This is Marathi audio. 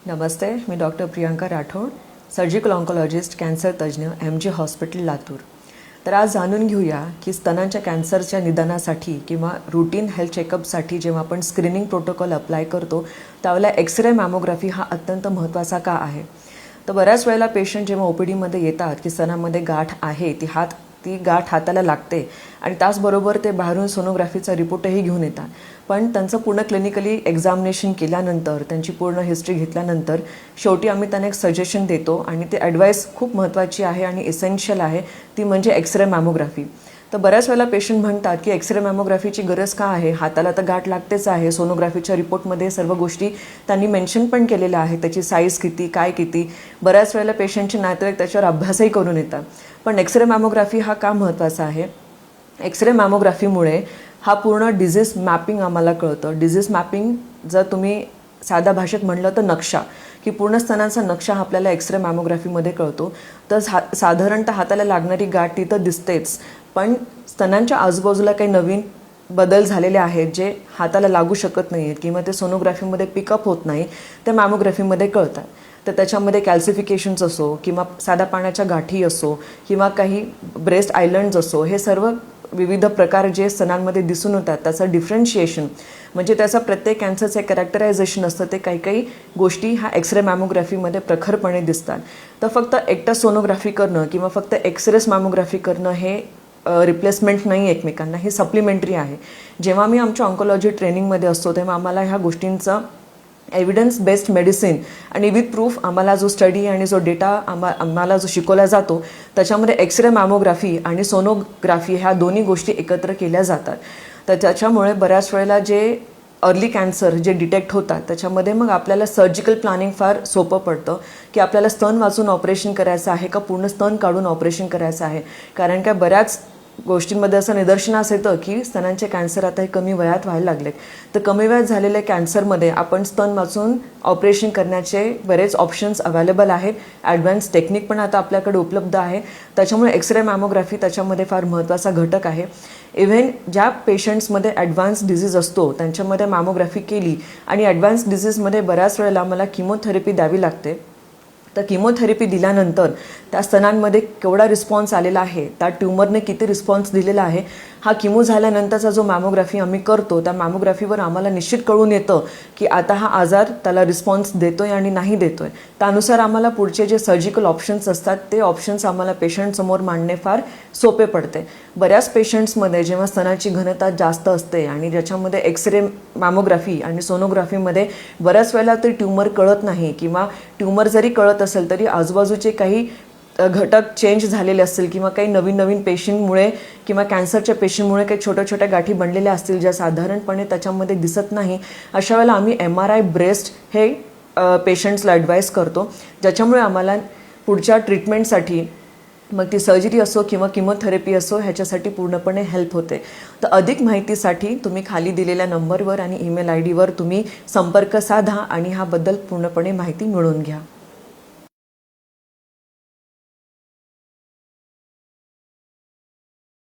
नमस्ते, मी doctor Priyanka Rathod, surgical oncologist, cancer तज्ज्ञ, MG हॉस्पिटल लातूर. तर आज जाणून घेऊया की स्तनांच्या कॅन्सरच्या निदानासाठी किंवा रूटीन हेल्थ चेकअपसाठी जेव्हा आपण स्क्रीनिंग प्रोटोकॉल अप्लाय करतो त्यावेळेला एक्सरे मॅमोग्राफी हा अत्यंत महत्त्वाचा का आहे. तर बऱ्याच वेळेला पेशंट जेव्हा OPDमध्ये येतात की स्तनामध्ये गाठ आहे, ती गाठ हाताला लागते आणि त्याचबरोबर ते बाहेरून सोनोग्राफीचा रिपोर्टही घेऊन येतात. पण त्यांचं पूर्ण क्लिनिकली एक्झामिनेशन केल्यानंतर, त्यांची पूर्ण हिस्ट्री घेतल्यानंतर शेवटी आम्ही त्यांना एक सजेशन देतो आणि ते ॲडवाईस खूप महत्त्वाची आहे आणि इसेन्शियल आहे, ती म्हणजे एक्सरे मॅमोग्राफी. तर बऱ्याच वेळेला पेशंट म्हणतात की एक्सरे मॅमोग्राफीची गरज का आहे, हाताला तर गाठ लागतेच आहे. सोनोग्राफीच्या रिपोर्टमध्ये सर्व गोष्टी त्यांनी मेन्शन पण केलेल्या आहे, त्याची साईज किती, काय किती. बऱ्याच वेळेला पेशंटचे नातेवाईक त्याच्यावर अभ्यासही करून येतात. पण एक्सरे मॅमोग्राफी हा का महत्त्वाचा आहे. एक्सरे मॅमोग्राफीमुळे हा पूर्ण डिझीज मॅपिंग आम्हाला कळतं. डिझीज मॅपिंग जर तुम्ही साध्या भाषेत म्हटलं तर नक्षा, की पूर्ण स्तनांचा नक्षा आपल्याला एक्सरे मॅमोग्राफीमध्ये कळतो. तर साधारणतः हाताला लागणारी गाठ तिथं दिसतेच, पण स्तनांच्या आजूबाजूला काही नवीन बदल झालेले आहेत जे हाताला लागू शकत नाही आहेत किंवा ते सोनोग्राफीमध्ये पिकअप होत नाही, ते मॅमोग्राफीमध्ये कळतात. तर त्याच्यामध्ये कॅल्सिफिकेशन्स असो किंवा साध्या पाण्याच्या गाठी असो किंवा काही ब्रेस्ट आयलंड्स असो, हे सर्व विविध प्रकार जे स्तनांमध्ये दिसून येतात त्याचं डिफरन्शिएशन म्हणजे त्याचं प्रत्येक कॅन्सरचं एक कॅरेक्टरायझेशन असतं. ते काही काही गोष्टी ह्या एक्सरे मॅमोग्राफीमध्ये प्रखरपणे दिसतात. तर फक्त एकटा सोनोग्राफी करणं किंवा फक्त एक्सरेस मॅमोग्राफी करणं हे रिप्लेसमेंट नाही एकमेकांना, हे सप्लिमेंटरी आहे. जेव्हा मी आमच्या ऑन्कोलॉजी ट्रेनिंगमध्ये असतो तेव्हा आम्हाला ह्या गोष्टींचं एव्हिडन्स बेस्ड मेडिसिन आणि विथ प्रूफ आम्हाला जो स्टडी आणि जो डेटा आम्हाला जो शिकवला जातो त्याच्यामध्ये एक्सरे मॅमोग्राफी आणि सोनोग्राफी ह्या दोन्ही गोष्टी एकत्र केल्या जातात. तर त्याच्यामुळे बऱ्याच वेळेला जे अर्ली कॅन्सर जे डिटेक्ट होतात त्याच्यामध्ये मग आपल्याला सर्जिकल प्लॅनिंग फार सोपं पडतं की आपल्याला स्तन वाचून ऑपरेशन करायचं आहे का पूर्ण स्तन काढून ऑपरेशन करायचं आहे. कारण का बऱ्याच गोष्टींमध्ये असं निदर्शनास येतं की स्तनांचे कॅन्सर आता हे कमी वयात व्हायला लागलेत. तर कमी वयात झालेल्या कॅन्सरमध्ये आपण स्तन वाचून ऑपरेशन करण्याचे बरेच ऑप्शन्स अवेलेबल आहेत. ॲडव्हान्स टेक्निक पण आता आपल्याकडे उपलब्ध आहे. त्याच्यामुळे एक्सरे मॅमोग्राफी त्याच्यामध्ये फार महत्त्वाचा घटक आहे. इव्हन ज्या पेशंट्समध्ये ॲडव्हान्स डिझीज असतो त्यांच्यामध्ये मॅमोग्राफी केली आणि ॲडव्हान्स डिझीजमध्ये बऱ्याच वेळेला मला किमोथेरपी द्यावी लागते. तर किमोथेरपी दिल्यानंतर त्या स्तनांमध्ये केवढा रिस्पॉन्स आलेला आहे, त्या ट्यूमरने किती रिस्पॉन्स दिलेला आहे, हा किमो झाल्यानंतरचा जो मॅमोग्राफी आम्ही करतो त्या मॅमोग्राफीवर आम्हाला निश्चित कळून येतं की आता हा आजार त्याला रिस्पॉन्स देतोय आणि नाही देतोय. त्यानुसार आम्हाला पुढचे जे सर्जिकल ऑप्शन्स असतात ते ऑप्शन्स आम्हाला पेशंटसमोर मांडणे फार सोपे पडते. बऱ्याच पेशंट्समध्ये जेव्हा स्तनाची घनता जास्त असते आणि ज्याच्यामध्ये एक्सरे मॅमोग्राफी आणि सोनोग्राफीमध्ये बऱ्याच वेळेला ते ट्यूमर कळत नाही किंवा ट्यूमर जरी कळत असेल तरी आजूबाजूचे काही घटक चेंज झालेले असतील किंवा काही नवीन नवीन पेशींमुळे किंवा कॅन्सरच्या पेशींमुळे काही छोट्या छोट्या गाठी बनलेल्या असतील ज्या साधारणपणे त्याच्यामध्ये दिसत नाही. अशा वेळेला आम्ही MRI ब्रेस्ट हे पेशंट्सला ॲडवाईस करतो, ज्याच्यामुळे आम्हाला पुढच्या ट्रीटमेंटसाठी मग ती सर्जरी असो किंवा किमोथेरपी असो ह्याच्यासाठी पूर्णपणे हेल्प होते. तर अधिक माहितीसाठी तुम्ही खाली दिलेल्या नंबरवर आणि ईमेल ID वर तुम्ही संपर्क साधा आणि ह्याबद्दल पूर्णपणे माहिती मिळवून घ्या.